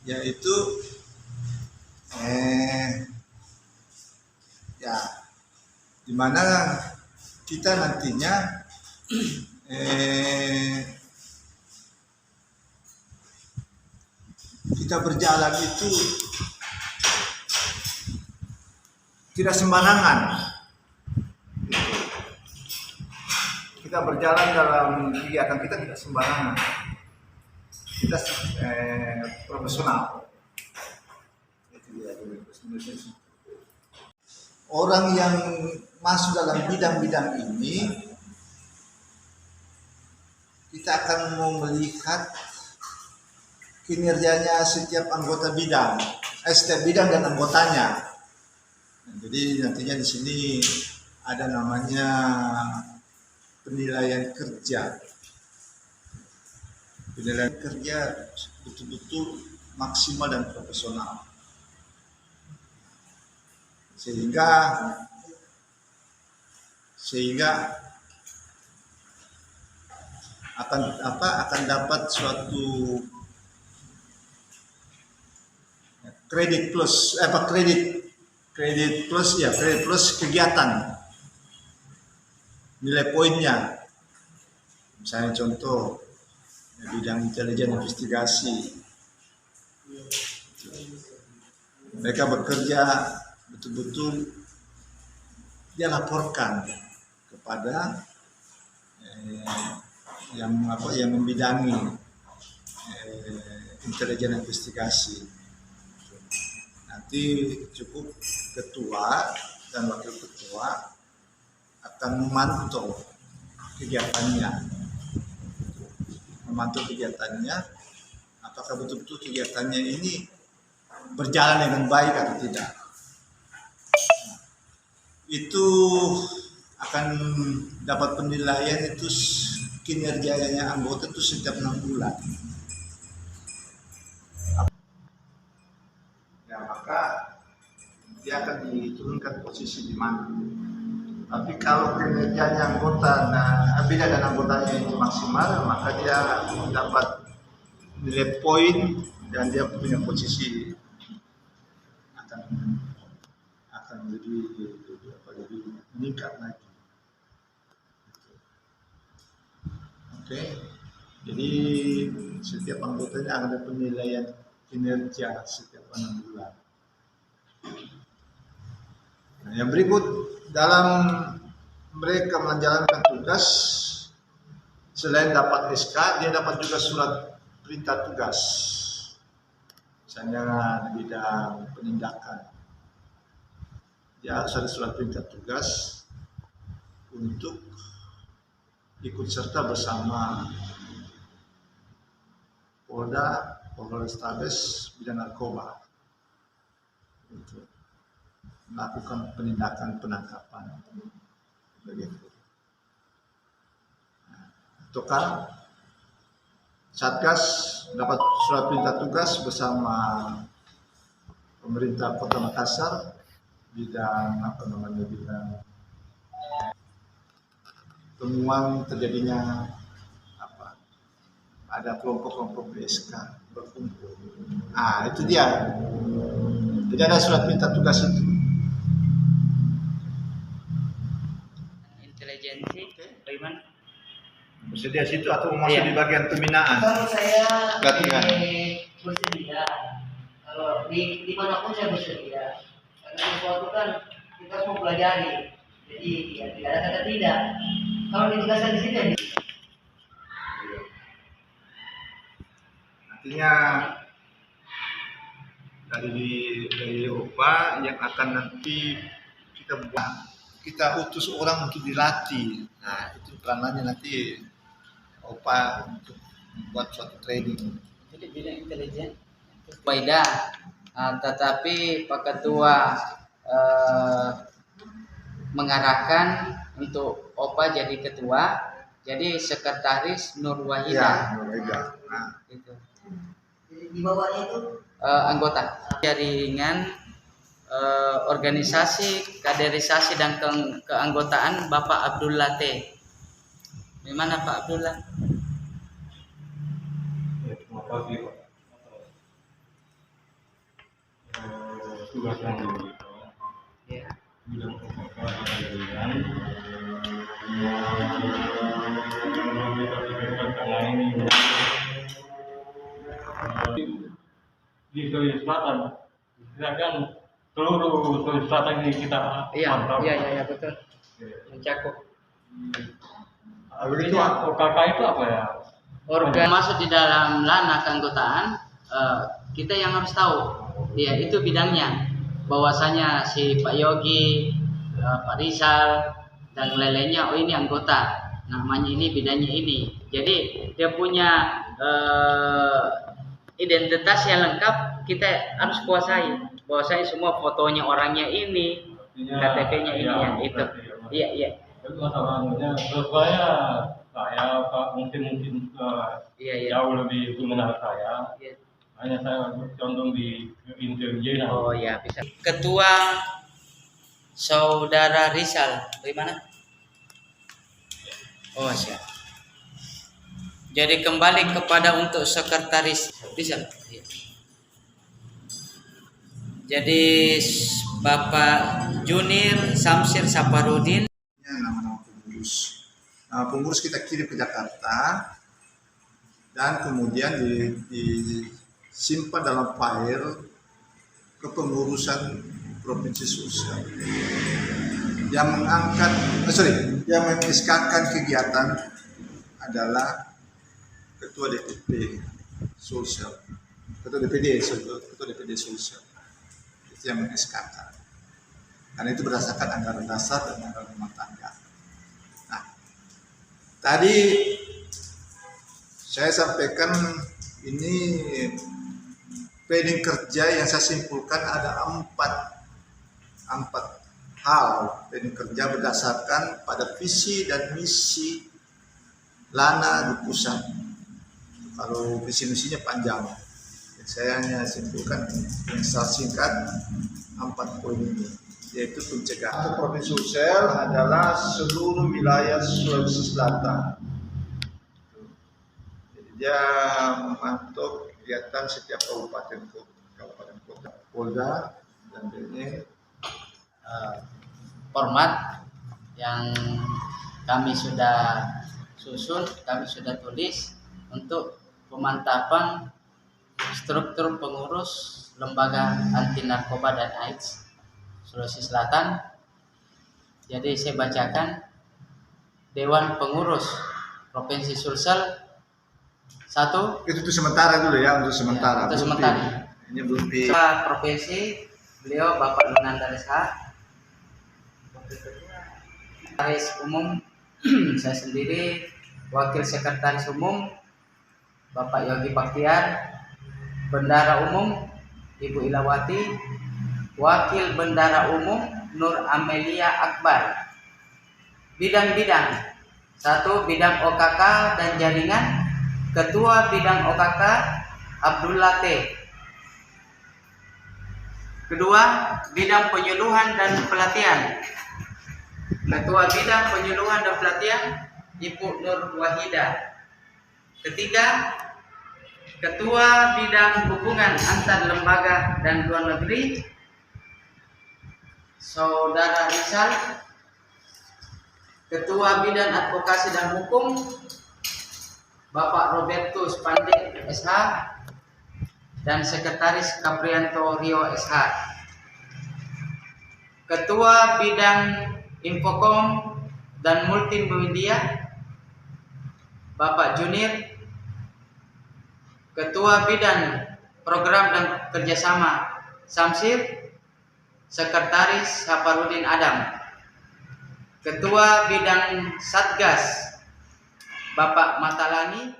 yaitu ya dimana kita nantinya kita berjalan itu tidak sembarangan. Kita berjalan dalam kegiatan kita tidak sembarangan. Kita profesional. Orang yang masuk dalam bidang-bidang ini, kita akan mau melihat kinerjanya setiap anggota bidang, setiap bidang dan anggotanya. Jadi nantinya di sini ada namanya penilaian kerja. Penilaian kerja betul-betul maksimal dan profesional. Sehingga akan dapat suatu kredit plus kegiatan, nilai poinnya. Misalnya contoh bidang intelijen investigasi, mereka bekerja betul-betul, dia laporkan kepada yang membidangi intelijen investigasi. Nanti cukup ketua dan wakil ketua akan memantau kegiatannya, apakah betul-betul kegiatannya ini berjalan dengan baik atau tidak. Itu akan dapat penilaian itu kinerjanya anggota itu setiap 6 bulan. Ya, maka dia akan diturunkan posisi di mana. Tapi kalau kinerjanya anggota, bidang dan anggotanya itu maksimal, maka dia dapat nilai poin dan dia punya posisi akan lebih meningkat lagi. Oke. Jadi setiap anggotanya ada penilaian kinerja setiap 6 bulan. Nah, yang berikut, dalam mereka menjalankan tugas, selain dapat SK, dia dapat juga surat perintah tugas. Misalnya di bidang penindakan, dia harus ada surat perintah tugas untuk ikut serta bersama Polda, Polrestabes bidang narkoba untuk melakukan penindakan penangkapan begitu. Ataukah Satgas dapat surat perintah tugas bersama pemerintah Kota Makassar bidang temuan terjadinya ada kelompok-kelompok BSK berkumpul. Itu dia. Jadi ada surat perintah tugas itu. Intelijensi, bagaimana? Bersedia situ atau masuk di bagian pembinaan? Kalau saya Latihan. bersedia, kalau dimanapun saya bersedia. Karena sesuatu kan kita harus mempelajari. Jadi ya, tidak ada kata tidak. Kalau ditugaskan di sini, artinya dari OPA yang akan nanti kita utus orang untuk dilatih. Nah, itu peranannya nanti OPA untuk membuat suatu training. Jadi bidang intelijen beda, tetapi Pak Ketua mengarahkan untuk OPA jadi ketua, jadi sekretaris Nur Wahida. Ya, Nur Wahida. Gitu. di bawahnya itu Anggota jaringan organisasi kaderisasi dan keanggotaan Bapak Abdullah T. Di mana Pak Abdullah? tugas yang dulu Ya. bidang pengadilan karena ini di Sulawesi Selatan kita kan seluruh Sulawesi Selatan ini kita pantau. Iya betul. Mencakup. Itu OKK itu apa ya? Organ masuk di dalam lana keanggotaan, kita yang harus tahu, ya itu bidangnya. Bahwasanya si Pak Yogi, Pak Rizal dan lain-lainnya, oh ini anggota, namanya ini bidangnya ini. Jadi dia punya identitas yang lengkap, kita harus kuasai. Bahwasanya semua fotonya orangnya ini, KTP-nya ini ya itu. Iya. Itu masalahnya. Terus saya Pak mungkin Iya. jauh lebih mengenal saya. Iya. Hanya saya condong di intelijen. Oh ya bisa. Ketua Saudara Rizal, dari mana? Oh siap. Jadi kembali kepada untuk sekretaris Rizal. Iya. Jadi Bapak Junir Samsir Saparudin. Nama-nama pengurus. Nama pengurus kita kirim ke Jakarta dan kemudian disimpan dalam file kepengurusan Provinsi Sulsel. Yang mengeskakan kegiatan adalah Ketua DPD Sulsel, Ketua DPD Sulsel. Itu yang mengeskakan. Karena itu berdasarkan anggaran dasar dan anggaran rumah tangga. Nah, tadi saya sampaikan ini planning kerja yang saya simpulkan ada empat hal planning kerja berdasarkan pada visi dan misi Lana di pusat. Kalau visi misinya panjang, saya hanya simpulkan yang secara singkat 4 poin ini, yaitu pencegahan. Provinsi Sulsel adalah seluruh wilayah Sulawesi Selatan. Jadi dia memantau kegiatan setiap kabupaten kota, Polda dan BNI. Format yang kami sudah susun, kami sudah tulis untuk pemantapan struktur pengurus Lembaga Anti Narkoba dan AIDS Sulawesi Selatan. Jadi saya bacakan Dewan Pengurus Provinsi Sulsel 1. Itu sementara dulu ya, untuk sementara. Ya, untuk sementara. Ini belum di Provinsi beliau Bapak Lunanda Lesha. Sekretaris Umum saya sendiri, Wakil Sekretaris Umum Bapak Yogi Baktiar, Bendara Umum Ibu Ilawati, Wakil Bendara Umum Nur Amelia Akbar. Bidang-bidang 1. Bidang OKK dan jaringan, Ketua Bidang OKK Abdullah T. Kedua, Bidang Penyuluhan dan Pelatihan, Ketua Bidang Penyuluhan dan Pelatihan Ibu Nur Wahida. Ketiga, Ketua Bidang Hubungan Antar Lembaga dan Luar Negeri Saudara Rizal. Ketua Bidang Advokasi dan Hukum Bapak Robertus Pandey SH dan Sekretaris Kaprianto Rio SH. Ketua Bidang Infokom dan Multimedia Bapak Junir. Ketua Bidang Program dan Kerjasama Samsir, Sekretaris Saparudin Adam. Ketua Bidang Satgas Bapak Matalangi.